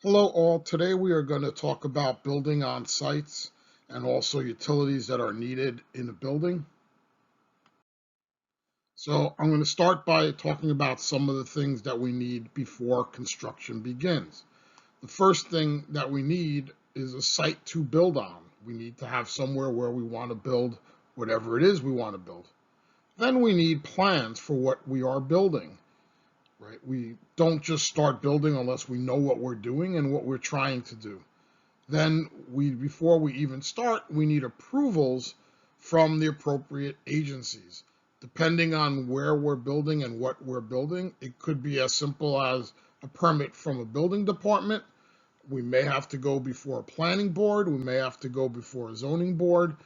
Hello all, today we are going to talk about building on sites and also utilities that are needed in a building. So I'm going to start by talking about some of the things that we need before construction begins. The first thing that we need is a site to build on. We need to have somewhere where we want to build whatever it is we want to build. Then we need plans for what we are building, right? We don't just start building unless we know what we're doing and what we're trying to do. Then before we even start, we need approvals from the appropriate agencies. Depending on where we're building and what we're building, it could be as simple as a permit from a building department. We may have to go before a planning board. We may have to go before a zoning board.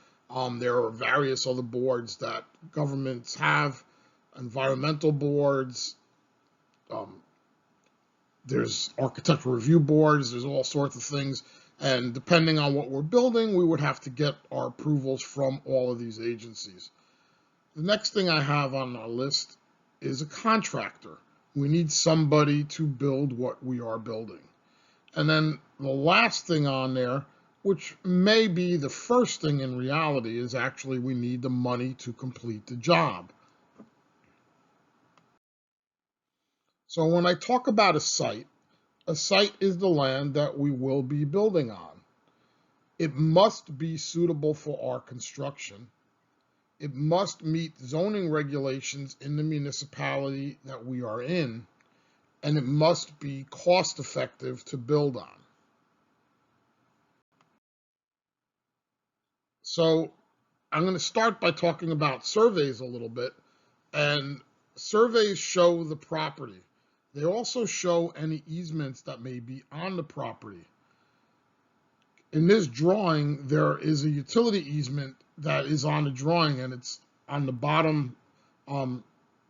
There are various other boards that governments have, environmental boards. Um, there's architectural review boards. There's all sorts of things. And depending on what we're building, we would have to get our approvals from all of these agencies. The next thing I have on our list is a contractor. We need somebody to build what we are building. And then the last thing on there, which may be the first thing in reality, is actually we need the money to complete the job. So when I talk about a site is the land that we will be building on. It must be suitable for our construction. It must meet zoning regulations in the municipality that we are in, and it must be cost effective to build on. So I'm going to start by talking about surveys a little bit, and surveys show the property. They also show any easements that may be on the property. In this drawing, there is a utility easement that is on the drawing, and it's on the bottom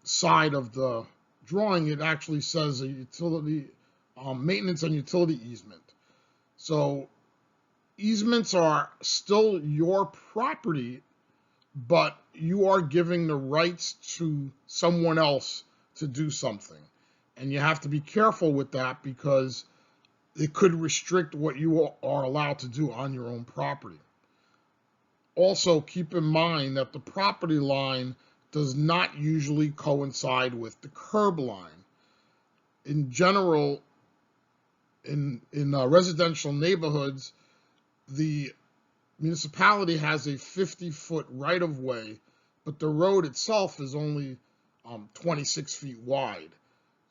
side of the drawing. It actually says a utility maintenance and utility easement. So easements are still your property, but you are giving the rights to someone else to do something. And you have to be careful with that because it could restrict what you are allowed to do on your own property. Also, keep in mind that the property line does not usually coincide with the curb line. In general, in residential neighborhoods, the municipality has a 50-foot right-of-way, but the road itself is only 26 feet wide.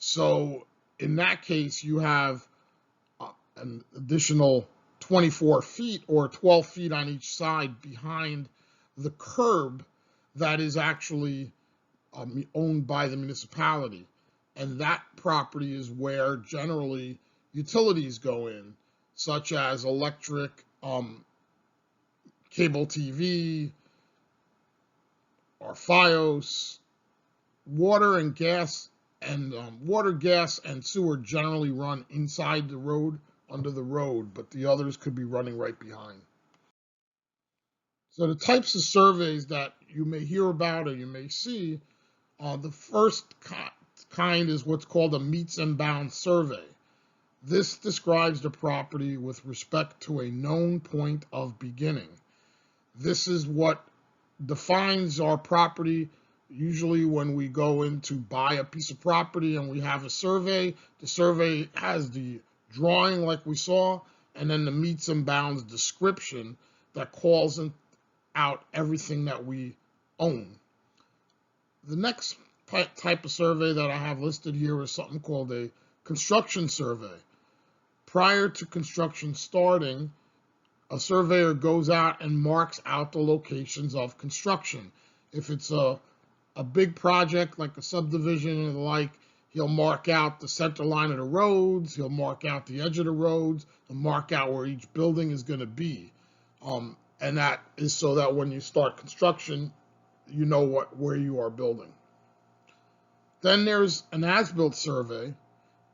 So in that case, you have an additional 24 feet or 12 feet on each side behind the curb that is actually owned by the municipality. And that property is where generally utilities go in, such as electric, cable TV, or FiOS, water and gas, and water, gas, and sewer generally run inside the road, under the road, but the others could be running right behind. So the types of surveys that you may hear about or you may see, the first kind is what's called a meets and bounds survey. This describes the property with respect to a known point of beginning. This is what defines our property. Usually when we go in to buy a piece of property and we have a survey, the survey has the drawing like we saw, and then the meets and bounds description that calls out everything that we own. The next type of survey that I have listed here is something called a construction survey. Prior to construction starting, a surveyor goes out and marks out the locations of construction. If it's a big project like a subdivision and the like, he'll mark out the center line of the roads, he'll mark out the edge of the roads, he'll mark out where each building is going to be. And that is so that when you start construction, you know where you are building. Then there's an as-built survey,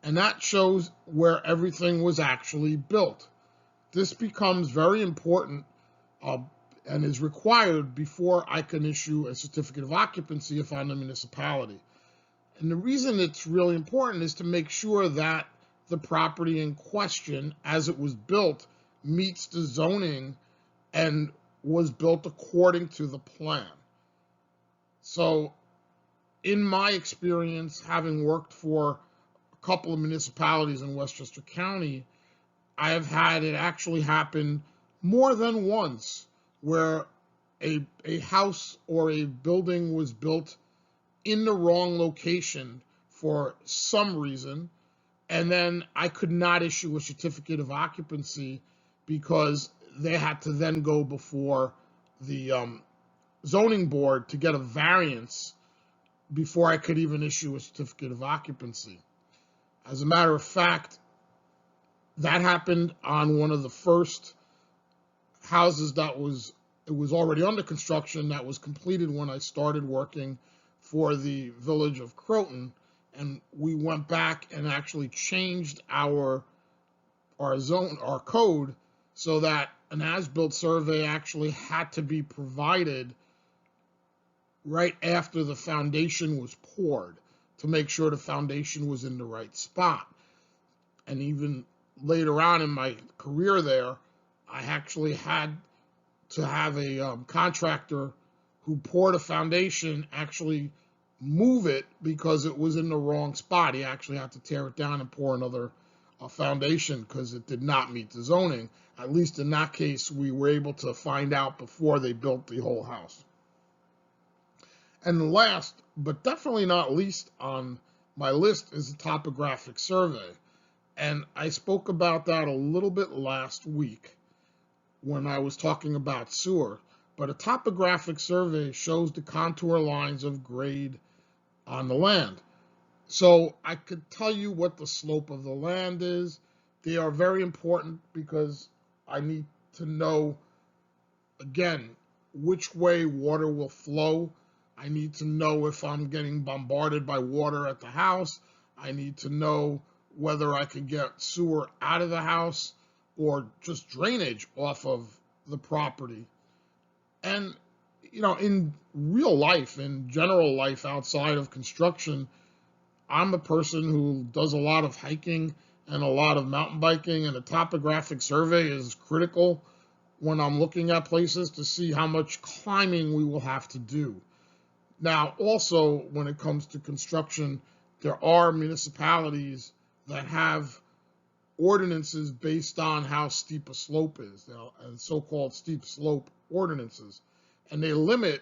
and that shows where everything was actually built. This becomes very important and is required before I can issue a certificate of occupancy if I'm a municipality. And the reason it's really important is to make sure that the property in question as it was built meets the zoning and was built according to the plan. So in my experience, having worked for a couple of municipalities in Westchester County, I have had it actually happen more than once where a house or a building was built in the wrong location for some reason, and then I could not issue a certificate of occupancy because they had to then go before the zoning board to get a variance before I could even issue a certificate of occupancy. As a matter of fact, that happened on one of the first houses it was already under construction, that was completed when I started working for the village of Croton, and we went back and actually changed our code so that an as-built survey actually had to be provided right after the foundation was poured to make sure the foundation was in the right spot. And even later on in my career there, I actually had to have a contractor who poured a foundation actually move it because it was in the wrong spot. He actually had to tear it down and pour another foundation because it did not meet the zoning. At least in that case, we were able to find out before they built the whole house. And last, but definitely not least on my list, is a topographic survey. And I spoke about that a little bit last week when I was talking about sewer. But a topographic survey shows the contour lines of grade on the land. So I could tell you what the slope of the land is. They are very important because I need to know, again, which way water will flow. I need to know if I'm getting bombarded by water at the house. I need to know whether I can get sewer out of the house or just drainage off of the property. And, in real life, in general life outside of construction, I'm a person who does a lot of hiking and a lot of mountain biking, and a topographic survey is critical when I'm looking at places to see how much climbing we will have to do. Now, also, when it comes to construction, there are municipalities that have ordinances based on how steep a slope is, and so-called steep slope ordinances. And they limit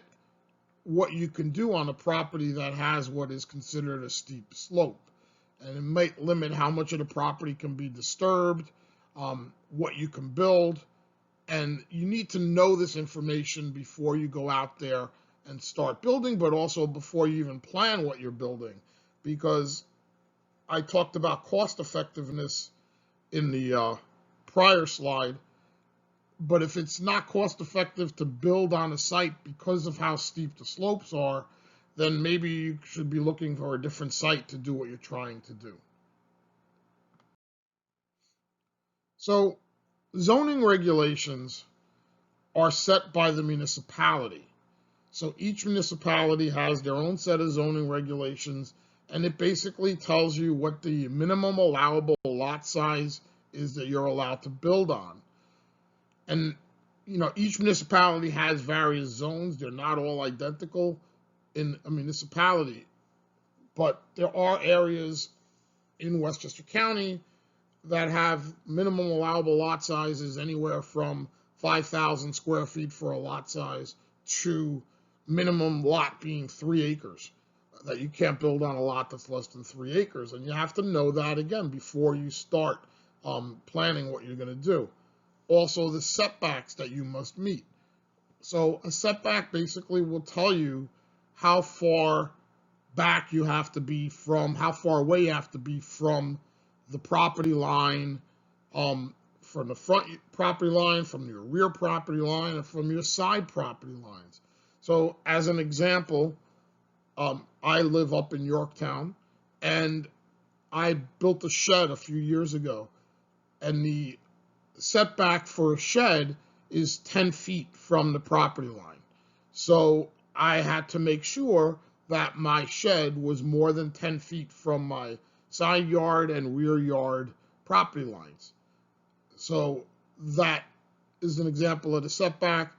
what you can do on a property that has what is considered a steep slope. And it might limit how much of the property can be disturbed, what you can build. And you need to know this information before you go out there and start building, but also before you even plan what you're building. Because I talked about cost effectiveness in the prior slide, but if it's not cost effective to build on a site because of how steep the slopes are, then maybe you should be looking for a different site to do what you're trying to do. So zoning regulations are set by the municipality. So each municipality has their own set of zoning regulations, and it basically tells you what the minimum allowable lot size is that you're allowed to build on. And, each municipality has various zones. They're not all identical in a municipality, but there are areas in Westchester County that have minimum allowable lot sizes anywhere from 5,000 square feet for a lot size to minimum lot being 3 acres, that you can't build on a lot that's less than 3 acres. And you have to know that, again, before you start planning what you're going to do. Also, the setbacks that you must meet. So a setback basically will tell you how far back you have to be from, how far away you have to be from the property line, from the front property line, from your rear property line, and from your side property lines. So as an example, I live up in Yorktown, and I built a shed a few years ago, and the setback for a shed is 10 feet from the property line. So I had to make sure that my shed was more than 10 feet from my side yard and rear yard property lines. So that is an example of the setback.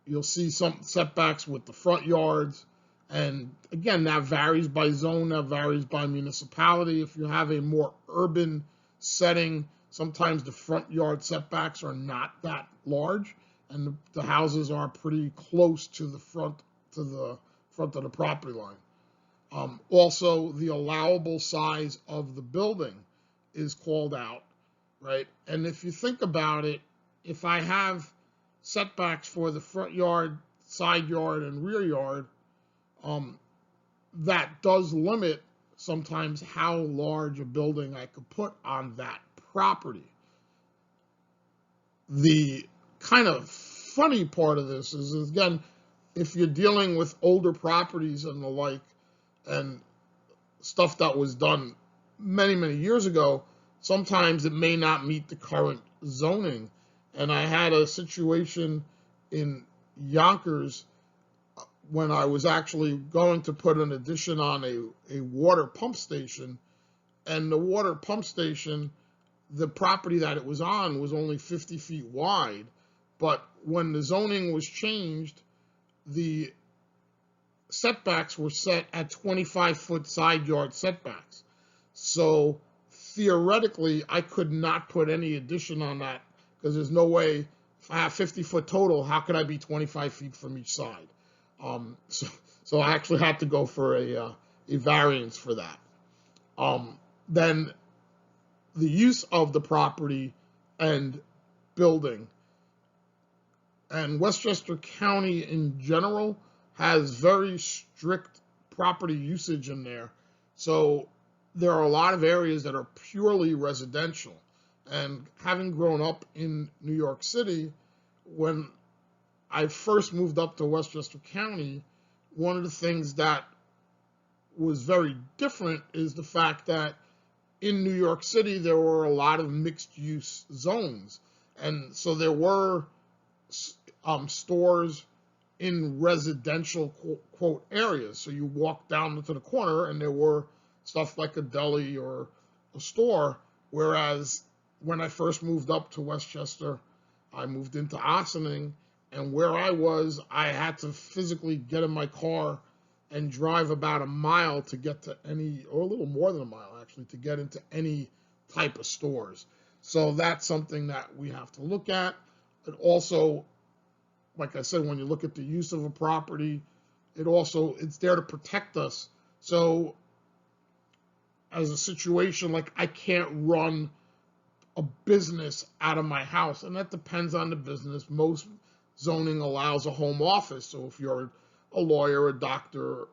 You'll see some setbacks with the front yards. And again, that varies by zone, that varies by municipality. If you have a more urban setting, sometimes the front yard setbacks are not that large, and the houses are pretty close to the front of the property line. Also, the allowable size of the building is called out, right? And if you think about it, if I have setbacks for the front yard, side yard, and rear yard, that does limit sometimes how large a building I could put on that property. The kind of funny part of this is, again, if you're dealing with older properties and the like, and stuff that was done many, many years ago, sometimes it may not meet the current zoning. And I had a situation in Yonkers when I was actually going to put an addition on a water pump station, and the water pump station, the property that it was on was only 50 feet wide, but when the zoning was changed, the setbacks were set at 25-foot side yard setbacks. So theoretically, I could not put any addition on that, because there's no way, if I have 50-foot total, how could I be 25 feet from each side? So I actually had to go for a variance for that. Then the use of the property and building. And Westchester County in general has very strict property usage in there. So there are a lot of areas that are purely residential. And having grown up in New York City, when I first moved up to Westchester County, one of the things that was very different is the fact that in New York City, there were a lot of mixed use zones. And so there were stores in residential quote areas. So you walk down to the corner and there were stuff like a deli or a store. Whereas when I first moved up to Westchester, I moved into Ossining, and where I was, I had to physically get in my car and drive about a mile to get to any, or a little more than a mile actually, to get into any type of stores. So that's something that we have to look at. It also, like I said, when you look at the use of a property, it's there to protect us. So as a situation, like I can't run a business out of my house, and that depends on the business. Most zoning allows a home office. So if you're a lawyer, a doctor,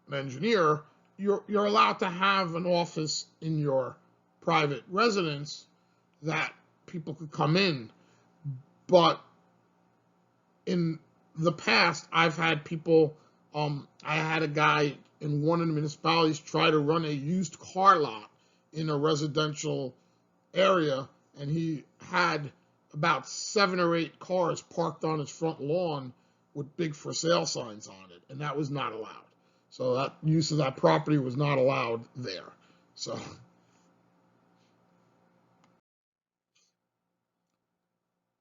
an engineer, you're allowed to have an office in your private residence that people could come in. But in the past, I've had people, I had a guy in one of the municipalities try to run a used car lot in a residential area, and he had about 7 or 8 cars parked on his front lawn with big for sale signs on it, and that was not allowed. So that use of that property was not allowed there.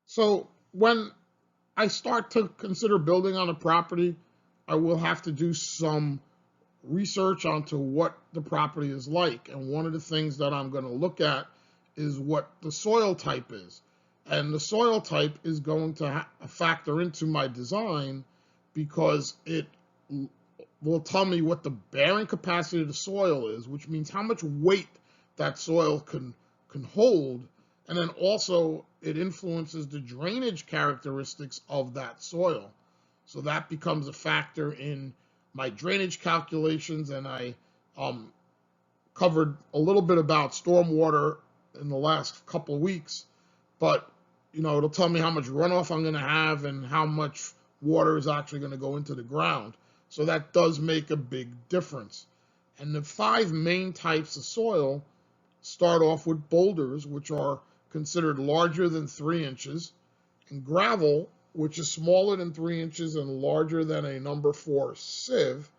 So when I start to consider building on a property, I will have to do some research onto what the property is like. And one of the things that I'm going to look at is what the soil type is. And the soil type is going to factor into my design, because it will tell me what the bearing capacity of the soil is, which means how much weight that soil can hold. And then also it influences the drainage characteristics of that soil. So that becomes a factor in my drainage calculations. And I covered a little bit about stormwater in the last couple of weeks, but it'll tell me how much runoff I'm going to have and how much water is actually going to go into the ground. So that does make a big difference. And the 5 main types of soil start off with boulders, which are considered larger than 3 inches, and gravel, which is smaller than 3 inches and larger than a number 4 sieve,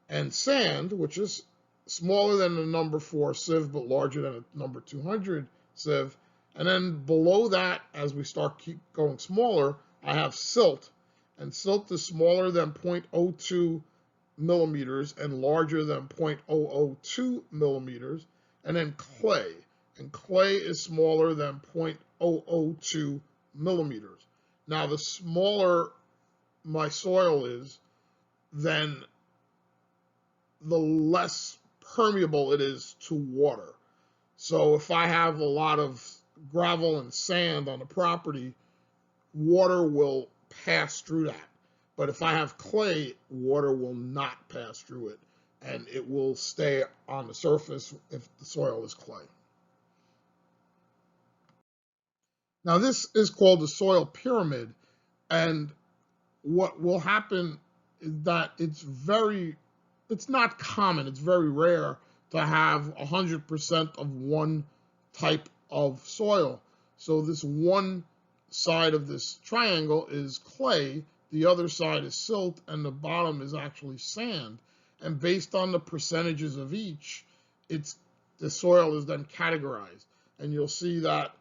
and sand, which is smaller than a number 4 sieve but larger than a number 200 sieve. And then below that, as we start keep going smaller, I have silt. And silt is smaller than 0.02 millimeters and larger than 0.002 millimeters. And then clay. And clay is smaller than 0.002 millimeters. Now, the smaller my soil is, then the less permeable it is to water. So if I have a lot of gravel and sand on the property, water will pass through that. But if I have clay, water will not pass through it, and it will stay on the surface if the soil is clay. Now this is called the soil pyramid, and what will happen is that it's not common, it's very rare to have 100% of one type of soil. So this one side of this triangle is clay, the other side is silt, and the bottom is actually sand. And based on the percentages of each, the soil is then categorized. And you'll see that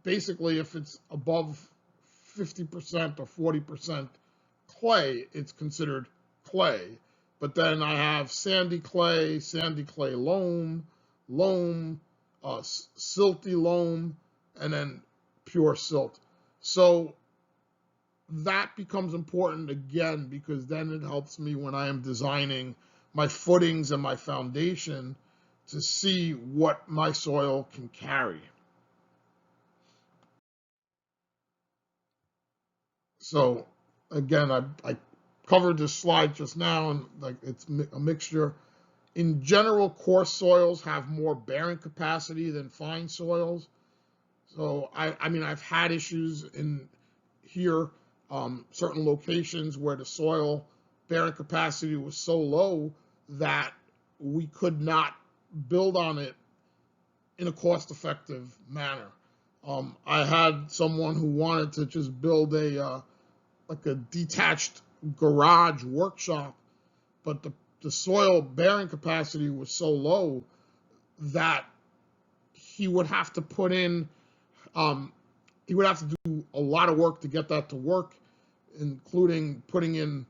basically if it's above 50% or 40% clay, it's considered clay. But then I have sandy clay loam, silty loam, and then pure silt. So that becomes important again, because then it helps me when I am designing my footings and my foundation to see what my soil can carry. So again, I covered this slide just now, and like it's a mixture. In general, coarse soils have more bearing capacity than fine soils. So I mean, I've had issues in here, certain locations where the soil bearing capacity was so low that we could not build on it in a cost-effective manner. I had someone who wanted to just build like a detached garage workshop, but the soil bearing capacity was so low that he would have to put in, he would have to do a lot of work to get that to work, including putting in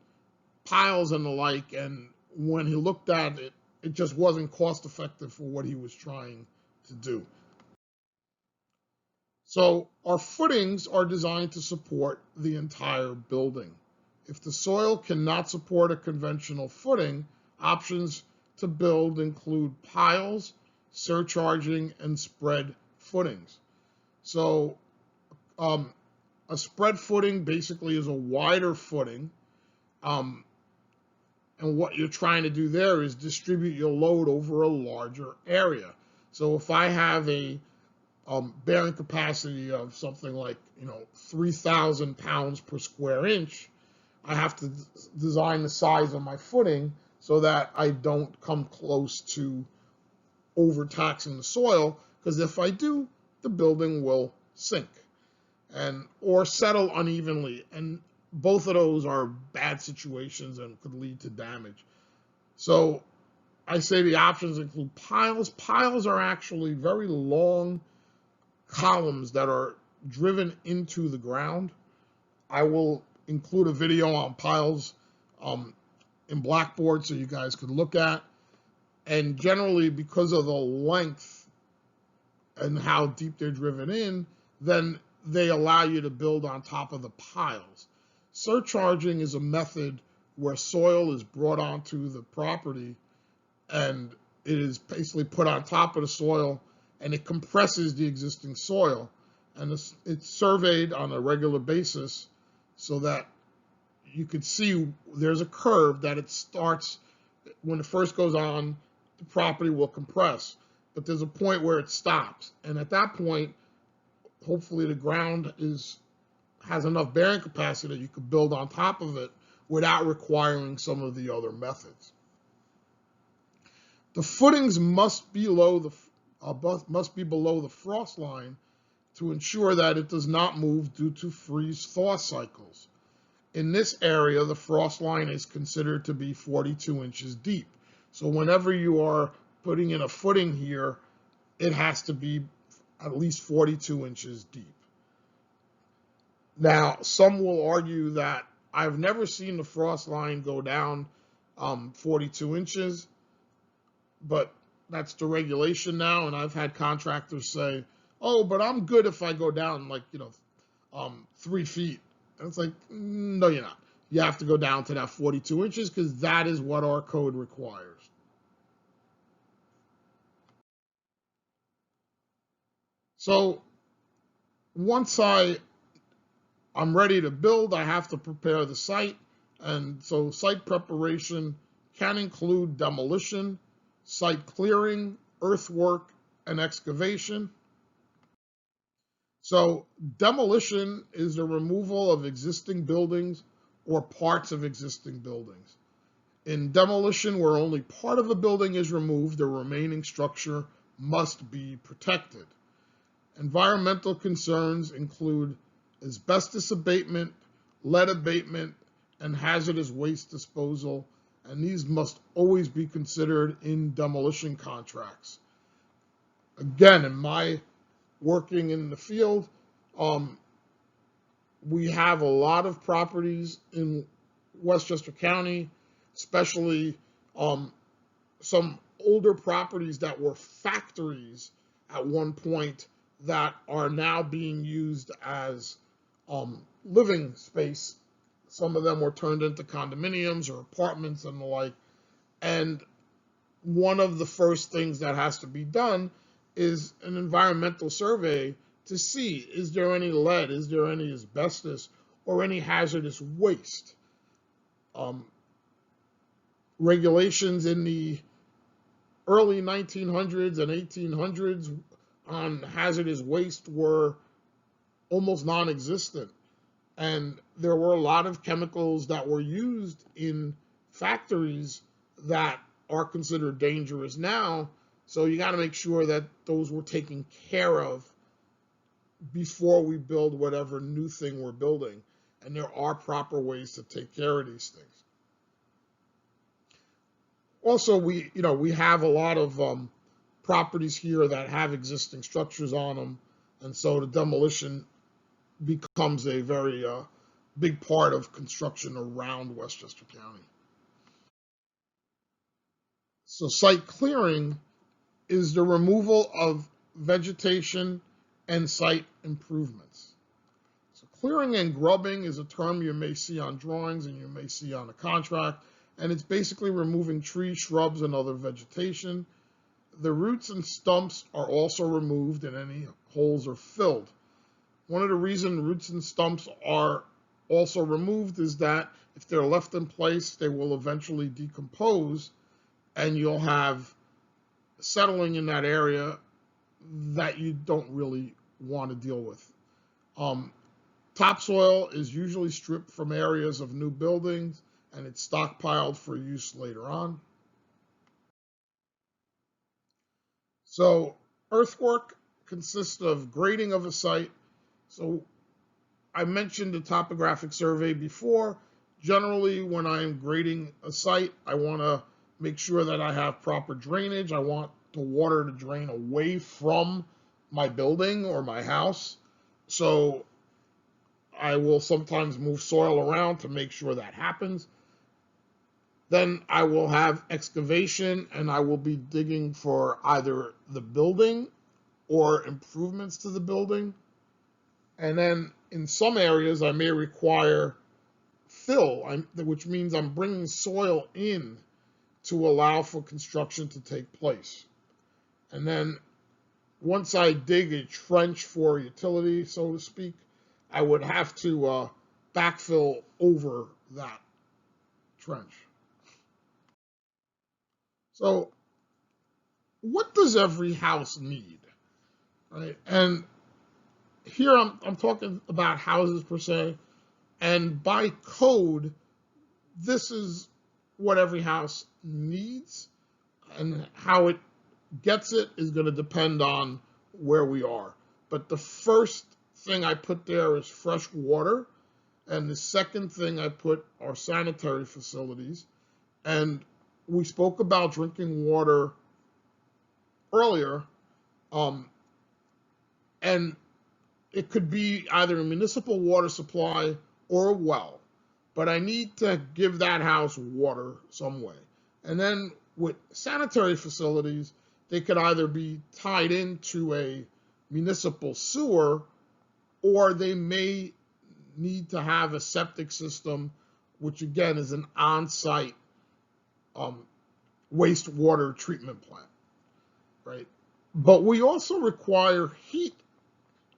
piles and the like. And when he looked at it, it just wasn't cost effective for what he was trying to do. So our footings are designed to support the entire building. If the soil cannot support a conventional footing, options to build include piles, surcharging, and spread footings. So a spread footing basically is a wider footing, and what you're trying to do there is distribute your load over a larger area. So if I have a bearing capacity of something like 3,000 pounds per square inch, I have to design the size of my footing so that I don't come close to overtaxing the soil, because if I do, the building will sink or settle unevenly, and both of those are bad situations and could lead to damage. So I say the options include piles. Piles are actually very long columns that are driven into the ground. I will include a video on piles in Blackboard so you guys could look at. And generally, because of the length and how deep they're driven in, then they allow you to build on top of the piles. Surcharging is a method where soil is brought onto the property and it is basically put on top of the soil, and it compresses the existing soil, and it's surveyed on a regular basis so that you could see there's a curve that it starts when it first goes on, the property will compress, but there's a point where it stops, and at that point, hopefully the ground has enough bearing capacity that you could build on top of it without requiring some of the other methods. The footings must be below the frost line to ensure that it does not move due to freeze-thaw cycles. In this area, the frost line is considered to be 42 inches deep. So whenever you are putting in a footing here, it has to be at least 42 inches deep. Now, some will argue that I've never seen the frost line go down 42 inches, but that's the regulation now. And I've had contractors say, "Oh, but I'm good if I go down like 3 feet." And it's like, no, you're not. You have to go down to that 42 inches because that is what our code requires. So once I'm ready to build, I have to prepare the site. And so site preparation can include demolition, site clearing, earthwork, and excavation. So demolition is the removal of existing buildings or parts of existing buildings. In demolition, where only part of a building is removed, the remaining structure must be protected. Environmental concerns include asbestos abatement, lead abatement, and hazardous waste disposal, and these must always be considered in demolition contracts. Again, in my working in the field, we have a lot of properties in Westchester County, especially some older properties that were factories at one point that are now being used as living space. Some of them were turned into condominiums or apartments and the like. And one of the first things that has to be done is an environmental survey to see, is there any lead, is there any asbestos, or any hazardous waste. Regulations in the early 1900s and 1800s on hazardous waste were almost non-existent. And there were a lot of chemicals that were used in factories that are considered dangerous now. So you got to make sure that those were taken care of before we build whatever new thing we're building. And there are proper ways to take care of these things. Also, we have a lot of properties here that have existing structures on them, and so the demolition becomes a very big part of construction around Westchester County. So site clearing is the removal of vegetation and site improvements. So clearing and grubbing is a term you may see on drawings and you may see on a contract, and it's basically removing trees, shrubs, and other vegetation. The roots and stumps are also removed and any holes are filled. One of the reasons roots and stumps are also removed is that if they're left in place, they will eventually decompose and you'll have settling in that area that you don't really want to deal with. Topsoil is usually stripped from areas of new buildings and it's stockpiled for use later on. So earthwork consists of grading of a site. So I mentioned the topographic survey before. Generally, when I'm grading a site, I want to make sure that I have proper drainage. I want the water to drain away from my building or my house. So I will sometimes move soil around to make sure that happens. Then I will have excavation and I will be digging for either the building or improvements to the building. And then in some areas, I may require fill, which means I'm bringing soil in to allow for construction to take place. And then once I dig a trench for utility, so to speak, I would have to backfill over that trench. So what does every house need? Right? And here I'm talking about houses per se, and by code, this is what every house needs, and how it gets it is going to depend on where we are. But the first thing I put there is fresh water, and the second thing I put are sanitary facilities. And we spoke about drinking water earlier. And it could be either a municipal water supply or a well, but I need to give that house water some way. And then with sanitary facilities, they could either be tied into a municipal sewer, or they may need to have a septic system, which again is an on-site um, wastewater treatment plant, right? But we also require heat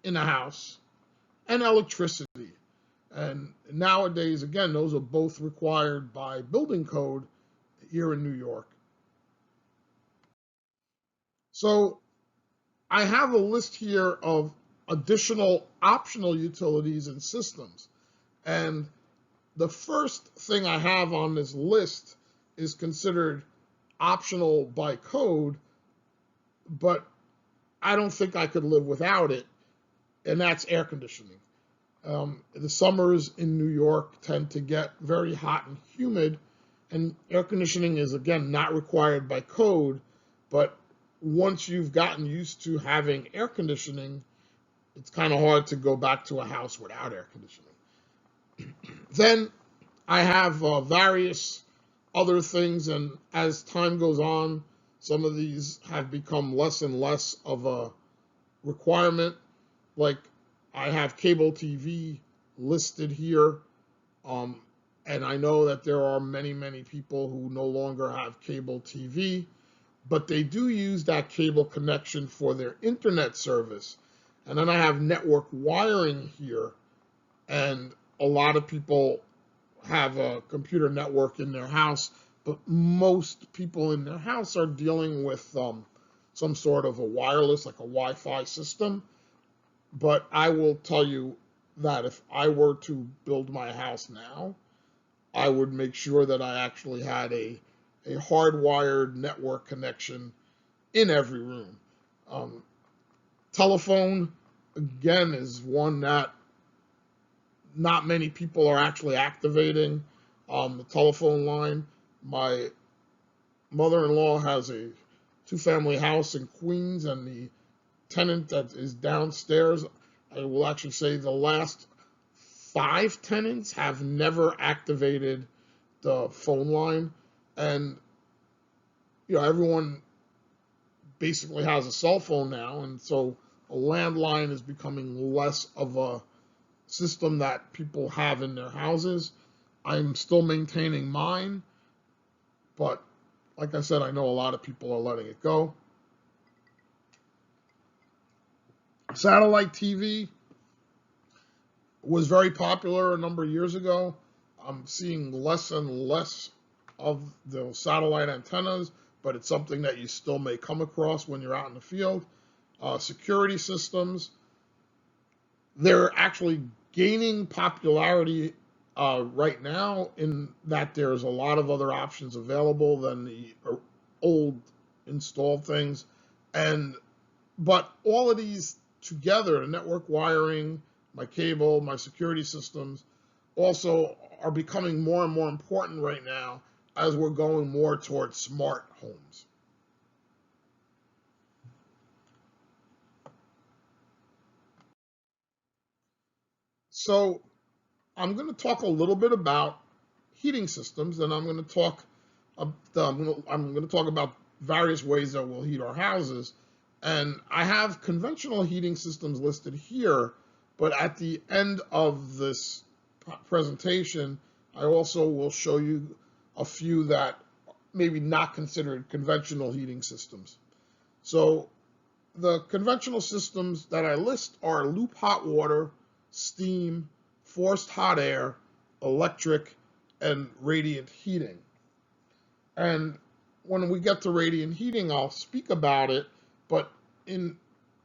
in a house and electricity. And nowadays, again, those are both required by building code here in New York. So I have a list here of additional optional utilities and systems. And the first thing I have on this list is considered optional by code, but I don't think I could live without it, and that's air conditioning. The summers in New York tend to get very hot and humid, and air conditioning is, again, not required by code, but once you've gotten used to having air conditioning, it's kind of hard to go back to a house without air conditioning. Then I have various other things, and as time goes on, some of these have become less and less of a requirement. Like I have cable TV listed here, and I know that there are many, many people who no longer have cable TV, but they do use that cable connection for their internet service. And then I have network wiring here, and a lot of people have a computer network in their house, but most people in their house are dealing with some sort of a wireless, like a Wi-Fi system. But I will tell you that if I were to build my house now, I would make sure that I actually had a hardwired network connection in every room. Um, Telephone, again, is one that not many people are actually activating. The telephone line. My mother-in-law has a two-family house in Queens, and the tenant that is downstairs, I will actually say the last 5 tenants have never activated the phone line. And everyone basically has a cell phone now, and so a landline is becoming less of a system that people have in their houses. I'm still maintaining mine, but like I said, I know a lot of people are letting it go. Satellite TV was very popular a number of years ago. I'm seeing less and less of the satellite antennas, but it's something that you still may come across when you're out in the field. Security systems, they're actually gaining popularity right now, in that there's a lot of other options available than the old installed things. But all of these together, network wiring, my cable, my security systems, also are becoming more and more important right now as we're going more towards smart homes. So I'm going to talk a little bit about heating systems, and I'm going to talk about various ways that we'll heat our houses. And I have conventional heating systems listed here, but at the end of this presentation, I also will show you a few that maybe not considered conventional heating systems. So the conventional systems that I list are loop hot water, steam, forced hot air, electric, and radiant heating. And when we get to radiant heating, I'll speak about it, but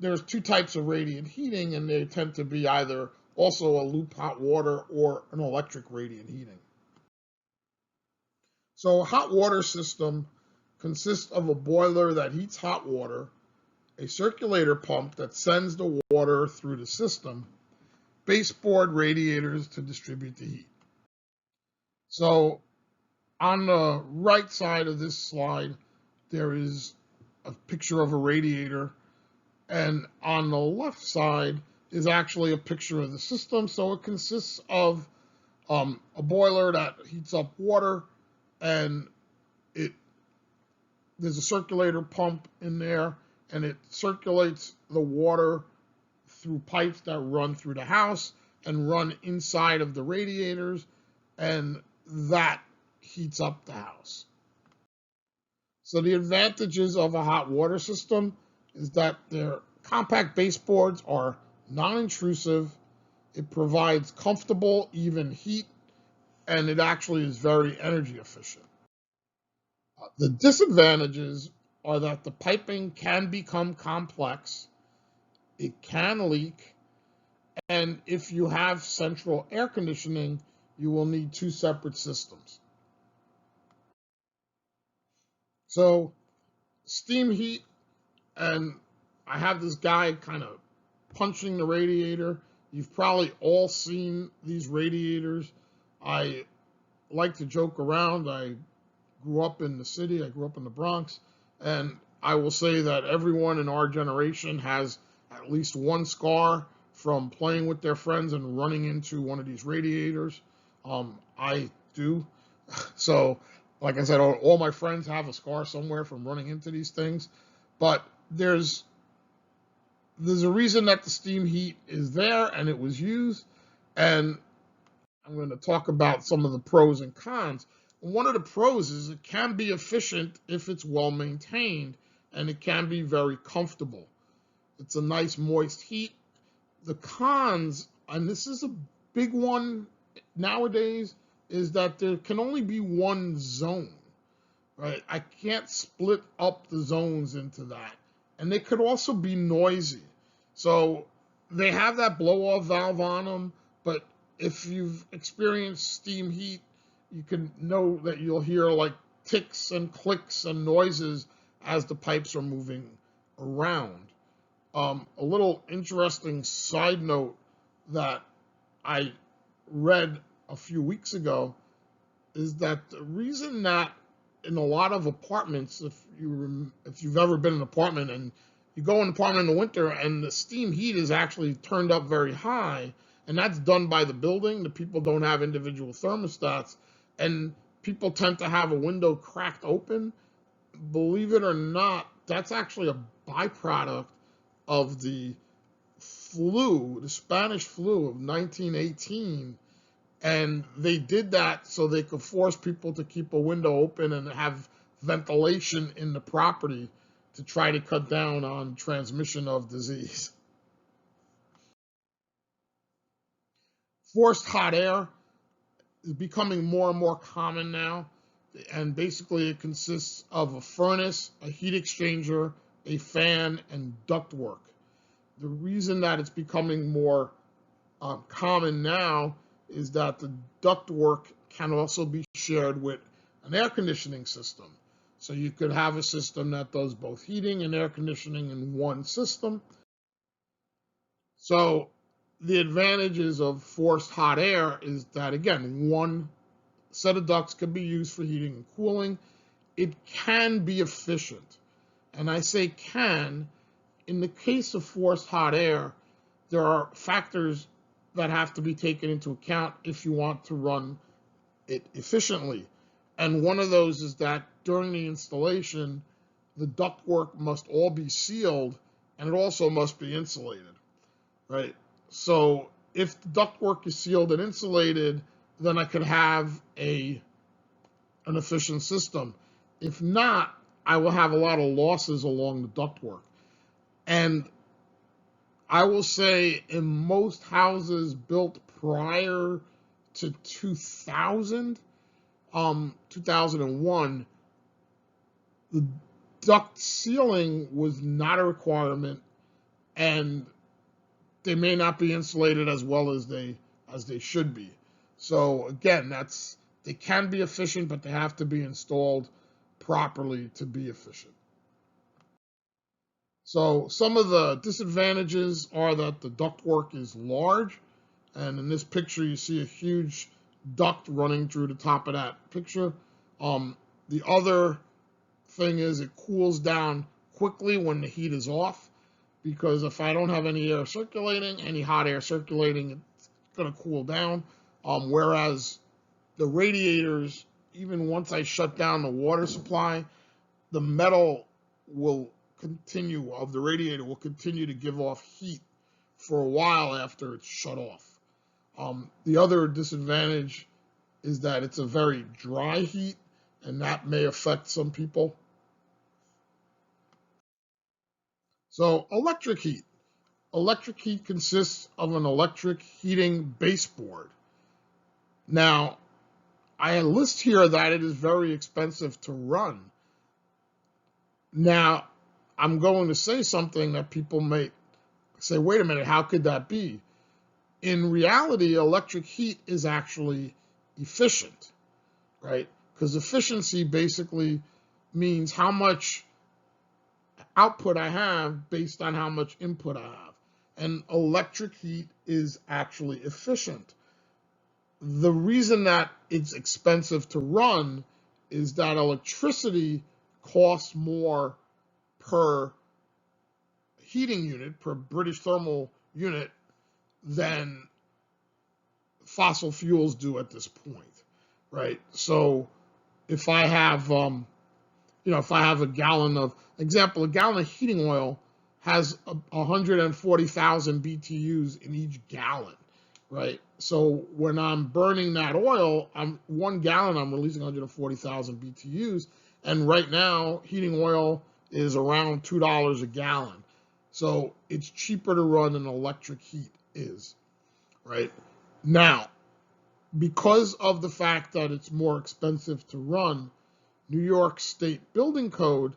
there's 2 types of radiant heating, and they tend to be either also a loop hot water or an electric radiant heating. So a hot water system consists of a boiler that heats hot water, a circulator pump that sends the water through the system, baseboard radiators to distribute the heat. So on the right side of this slide, there is a picture of a radiator. And on the left side is actually a picture of the system. So it consists of a boiler that heats up water, and it there's a circulator pump in there, and it circulates the water through pipes that run through the house and run inside of the radiators, and that heats up the house. So the advantages of a hot water system is that their compact baseboards are non-intrusive, it provides comfortable, even heat, and it actually is very energy efficient. The disadvantages are that the piping can become complex, it can leak, and if you have central air conditioning, you will need two separate systems. So steam heat, and I have this guy kind of punching the radiator. You've probably all seen these radiators. I like to joke around. I grew up in the city. I grew up in the Bronx. And I will say that everyone in our generation has at least one scar from playing with their friends and running into one of these radiators. I do. So, like I said, all my friends have a scar somewhere from running into these things. But there's a reason that the steam heat is there and it was used. And I'm going to talk about some of the pros and cons. One of the pros is it can be efficient if it's well maintained, and it can be very comfortable. It's a nice moist heat. The cons, and this is a big one nowadays, is that there can only be one zone, right? I can't split up the zones into that. And they could also be noisy. So they have that blow-off valve on them, but if you've experienced steam heat, you can know that you'll hear like ticks and clicks and noises as the pipes are moving around. A little interesting side note that I read a few weeks ago is that the reason that in a lot of apartments, if you've ever been in an apartment and you go in an apartment in the winter and the steam heat is actually turned up very high, and that's done by the building. The people don't have individual thermostats, and people tend to have a window cracked open. Believe it or not, that's actually a byproduct of the flu, the Spanish flu of 1918. And they did that so they could force people to keep a window open and have ventilation in the property to try to cut down on transmission of disease. Forced hot air is becoming more and more common now. And basically it consists of a furnace, a heat exchanger, a fan, and ductwork. The reason that it's becoming more common now is that the ductwork can also be shared with an air conditioning system. So you could have a system that does both heating and air conditioning in one system. So the advantages of forced hot air is that, again, one set of ducts can be used for heating and cooling. It can be efficient. And I say can. In the case of forced hot air, there are factors that have to be taken into account if you want to run it efficiently. And one of those is that during the installation, the ductwork must all be sealed, and it also must be insulated, right? So if the ductwork is sealed and insulated, then I could have an efficient system. If not, I will have a lot of losses along the ductwork. And I will say in most houses built prior to 2001, the duct sealing was not a requirement, and they may not be insulated as well as they should be. So again, they can be efficient, but they have to be installed properly to be efficient. So some of the disadvantages are that the ductwork is large, and in this picture you see a huge duct running through the top of that picture. The other thing is it cools down quickly when the heat is off, because if I don't have any air circulating, any hot air circulating, it's going to cool down. Whereas the radiators, even once I shut down the water supply, the metal will continue, of the radiator will continue to give off heat for a while after it's shut off. The other disadvantage is that it's a very dry heat, and that may affect some people. So electric heat. Electric heat consists of an electric heating baseboard. Now, I list here that it is very expensive to run. Now, I'm going to say something that people may say, wait a minute, how could that be? In reality, electric heat is actually efficient, right? Because efficiency basically means how much output I have based on how much input I have. And electric heat is actually efficient. The reason that it's expensive to run is that electricity costs more per heating unit, per British thermal unit, than fossil fuels do at this point, right? So if I have, if I have a gallon of heating oil has 140,000 BTUs in each gallon, right? So when I'm burning that oil, 1 gallon, I'm releasing 140,000 BTUs. And right now, heating oil is around $2 a gallon. So it's cheaper to run than electric heat is, right? Now, because of the fact that it's more expensive to run, New York State Building Code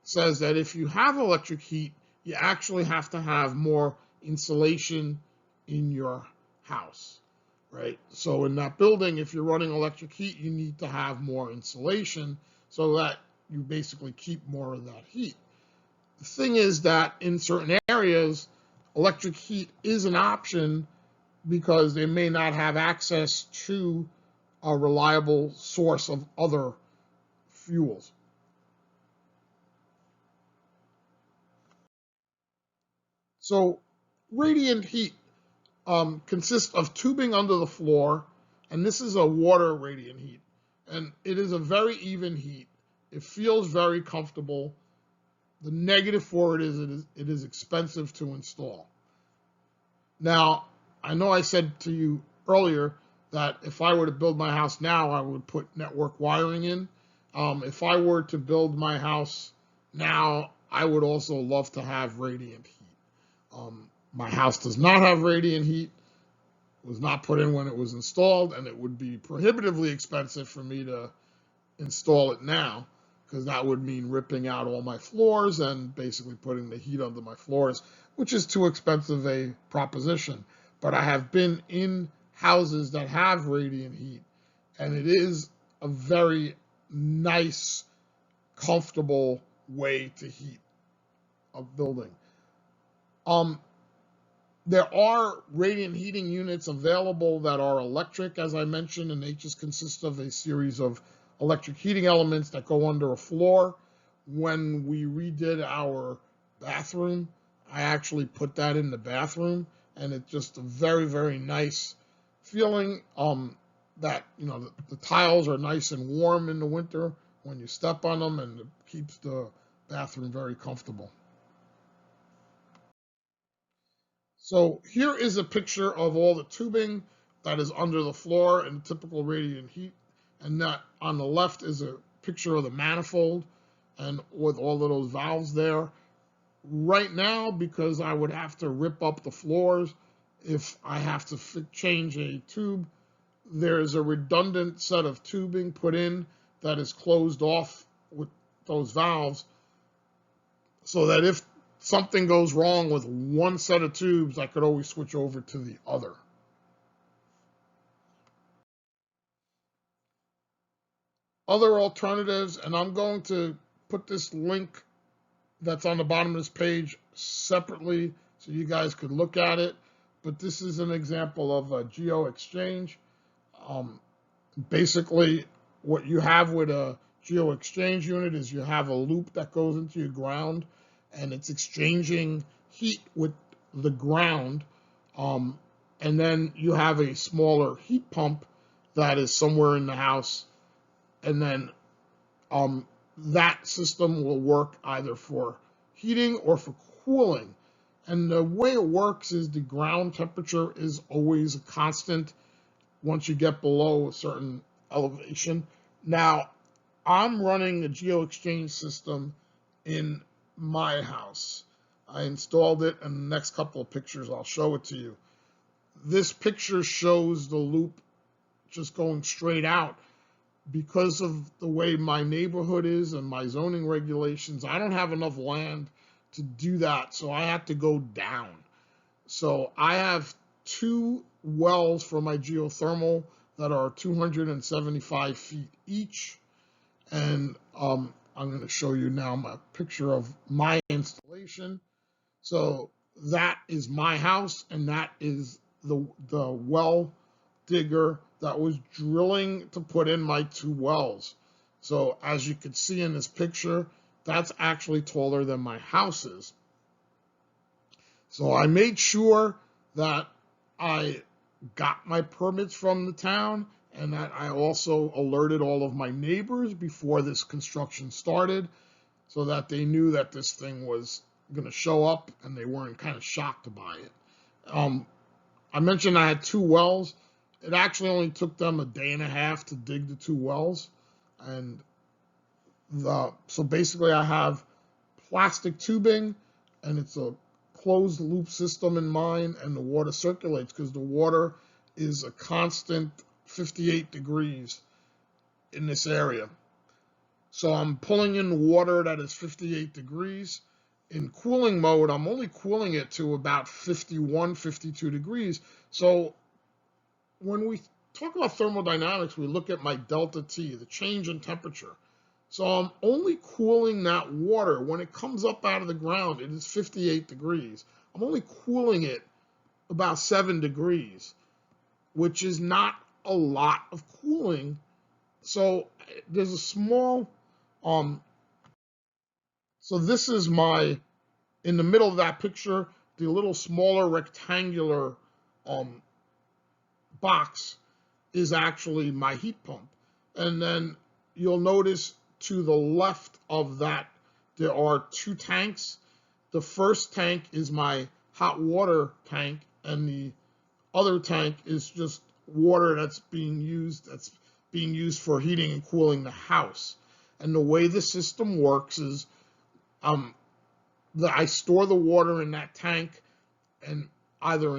says that if you have electric heat, you actually have to have more insulation in your house, right? So in that building, if you're running electric heat, you need to have more insulation so that you basically keep more of that heat. The thing is that in certain areas, electric heat is an option because they may not have access to a reliable source of other fuels. So radiant heat consists of tubing under the floor, and this is a water radiant heat. And it is a very even heat. It feels very comfortable. The negative for it is expensive to install. Now, I know I said to you earlier that if I were to build my house now, I would put network wiring in. If I were to build my house now, I would also love to have radiant heat. My house does not have radiant heat. It was not put in when it was installed, and it would be prohibitively expensive for me to install it now, because that would mean ripping out all my floors and basically putting the heat under my floors, which is too expensive a proposition. But I have been in houses that have radiant heat, and it is a very nice, comfortable way to heat a building. There are radiant heating units available that are electric, as I mentioned, and they just consist of a series of electric heating elements that go under a floor. When we redid our bathroom, I actually put that in the bathroom, and it's just a very, very nice feeling that, the tiles are nice and warm in the winter when you step on them, and it keeps the bathroom very comfortable. So here is a picture of all the tubing that is under the floor in typical radiant heat. And that on the left is a picture of the manifold and with all of those valves there. Right now, because I would have to rip up the floors if I have to change a tube, there's a redundant set of tubing put in that is closed off with those valves, so that if something goes wrong with one set of tubes, I could always switch over to the other. Other alternatives, and I'm going to put this link that's on the bottom of this page separately so you guys could look at it, but this is an example of a geo-exchange. Basically, what you have with a geo-exchange unit is you have a loop that goes into your ground, and it's exchanging heat with the ground, um, and then you have a smaller heat pump that is somewhere in the house, and then that system will work either for heating or for cooling. And the way it works is the ground temperature is always a constant once you get below a certain elevation. Now, I'm running a GeoExchange system in my house. I installed it, and the next couple of pictures, I'll show it to you. This picture shows the loop just going straight out. Because of the way my neighborhood is and my zoning regulations, I don't have enough land to do that, so I have to go down. So I have 2 wells for my geothermal that are 275 feet each, and I'm going to show you now my picture of my installation. So that is my house, and that is the well digger that was drilling to put in my 2 wells. So as you can see in this picture, that's actually taller than my house is. So I made sure that I got my permits from the town, and that I also alerted all of my neighbors before this construction started, so that they knew that this thing was going to show up and they weren't kind of shocked by it. I mentioned I had 2 wells. It actually only took them a day and a half to dig the 2 wells. And so basically I have plastic tubing, and it's a closed loop system in mine, and the water circulates because the water is a constant 58 degrees in this area. So I'm pulling in water that is 58 degrees. In cooling mode, I'm only cooling it to about 51, 52 degrees. So when we talk about thermodynamics, we look at my delta T, the change in temperature. So I'm only cooling that water. When it comes up out of the ground, it is 58 degrees. I'm only cooling it about 7 degrees, which is not a lot of cooling. So there's a small, so this is in the middle of that picture, the little smaller rectangular box is actually my heat pump. And then you'll notice to the left of that, there are 2 tanks. The first tank is my hot water tank, and the other tank is just water that's being used for heating and cooling the house. And the way the system works is I store the water in that tank, and either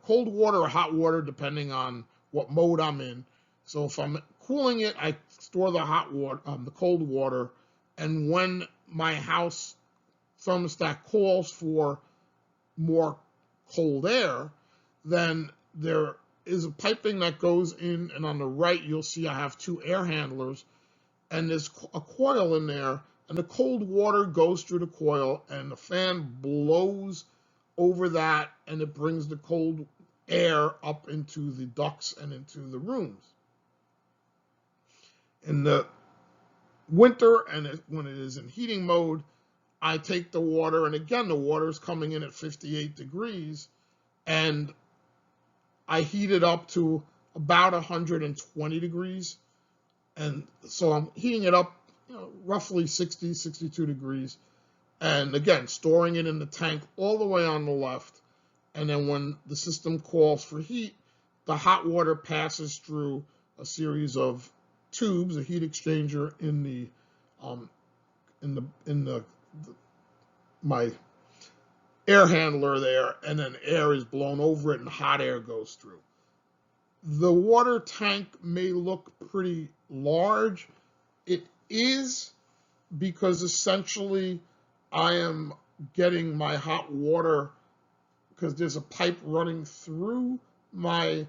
cold water or hot water, depending on what mode I'm in. So if I'm cooling it, I store the hot water, the cold water, and when my house thermostat calls for more cold air, then there is a piping that goes in, and on the right you'll see I have 2 air handlers, and there's a coil in there, and the cold water goes through the coil, and the fan blows over that, and it brings the cold air up into the ducts and into the rooms. In the winter, and when it is in heating mode, I take the water, and again, the water is coming in at 58 degrees, and I heat it up to about 120 degrees. And so I'm heating it up, roughly 60, 62 degrees. And again, storing it in the tank all the way on the left. And then when the system calls for heat, the hot water passes through a series of tubes, a heat exchanger in my air handler there, and then air is blown over it and hot air goes through. The water tank may look pretty large. It is, because essentially I am getting my hot water, because there's a pipe running through my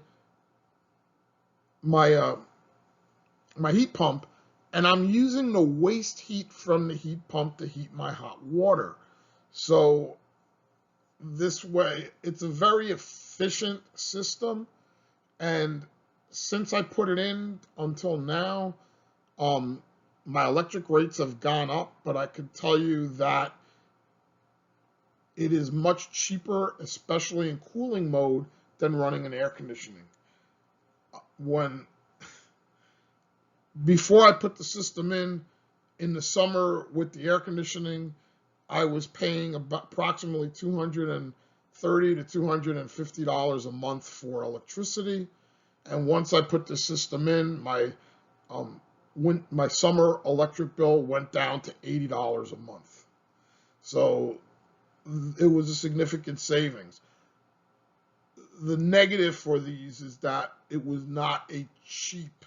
heat pump, and I'm using the waste heat from the heat pump to heat my hot water. So this way, it's a very efficient system. And since I put it in until now, my electric rates have gone up, but I can tell you that it is much cheaper, especially in cooling mode, than running an air conditioning. When Before I put the system in the summer with the air conditioning, I was paying about approximately $230 to $250 a month for electricity. And once I put the system in, my summer electric bill went down to $80 a month. So it was a significant savings. The negative for these is that it was not a cheap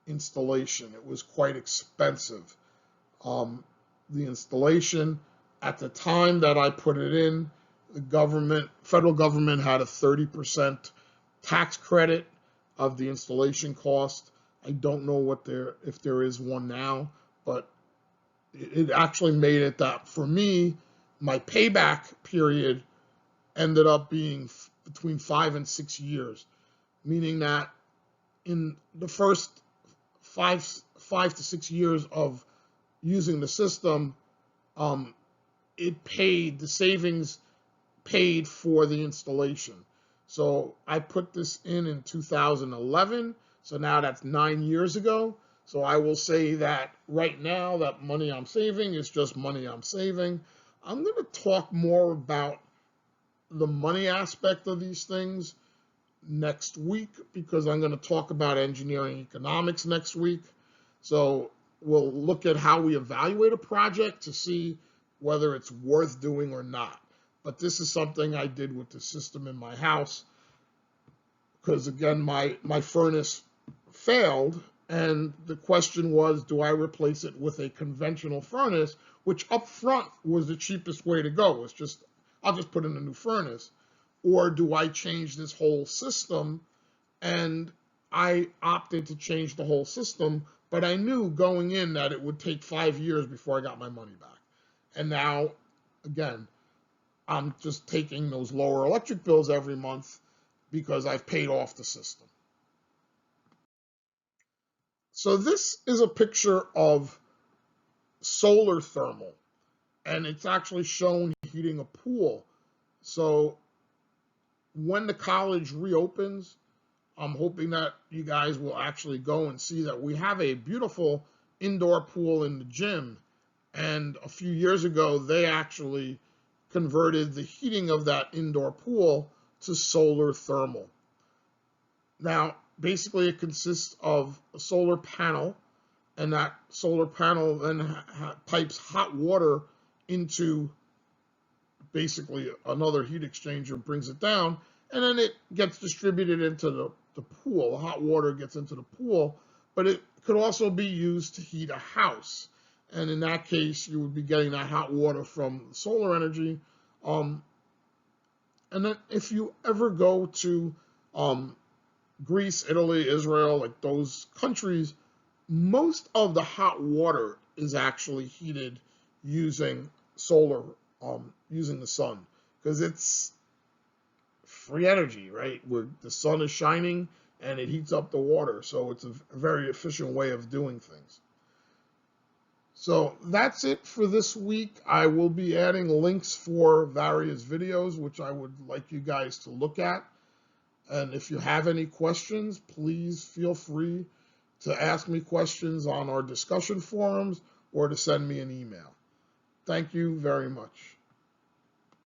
installation. It was quite expensive. The installation, at the time that I put it in, federal government had a 30% tax credit of the installation cost. I don't know if there is one now, but it actually made it that for me, my payback period ended up being between 5 and 6 years, meaning that in the first 5 to 6 years of using the system, the savings paid for the installation. So I put this in 2011, so now that's 9 years ago. So I will say that right now, that money I'm saving is just money I'm saving. I'm going to talk more about the money aspect of these things next week, because I'm going to talk about engineering economics next week. So we'll look at how we evaluate a project to see whether it's worth doing or not. But this is something I did with the system in my house, because again, my furnace failed, and the question was, do I replace it with a conventional furnace, which up front was the cheapest way to go. I'll just put in a new furnace. Or do I change this whole system? And I opted to change the whole system, but I knew going in that it would take 5 years before I got my money back. And now, again, I'm just taking those lower electric bills every month because I've paid off the system. So this is a picture of solar thermal, and it's actually shown heating a pool. So when the college reopens, I'm hoping that you guys will actually go and see that we have a beautiful indoor pool in the gym. And a few years ago, they actually converted the heating of that indoor pool to solar thermal. Now, basically, it consists of a solar panel, and that solar panel then pipes hot water into basically another heat exchanger, brings it down, and then it gets distributed into the pool. The hot water gets into the pool, but it could also be used to heat a house. And in that case, you would be getting that hot water from solar energy. And then if you ever go to Greece, Italy, Israel, like those countries, most of the hot water is actually heated using solar, using the sun, because it's free energy, right? Where the sun is shining and it heats up the water. So it's a very efficient way of doing things. So that's it for this week. I will be adding links for various videos, which I would like you guys to look at. And if you have any questions, please feel free to ask me questions on our discussion forums or to send me an email. Thank you very much.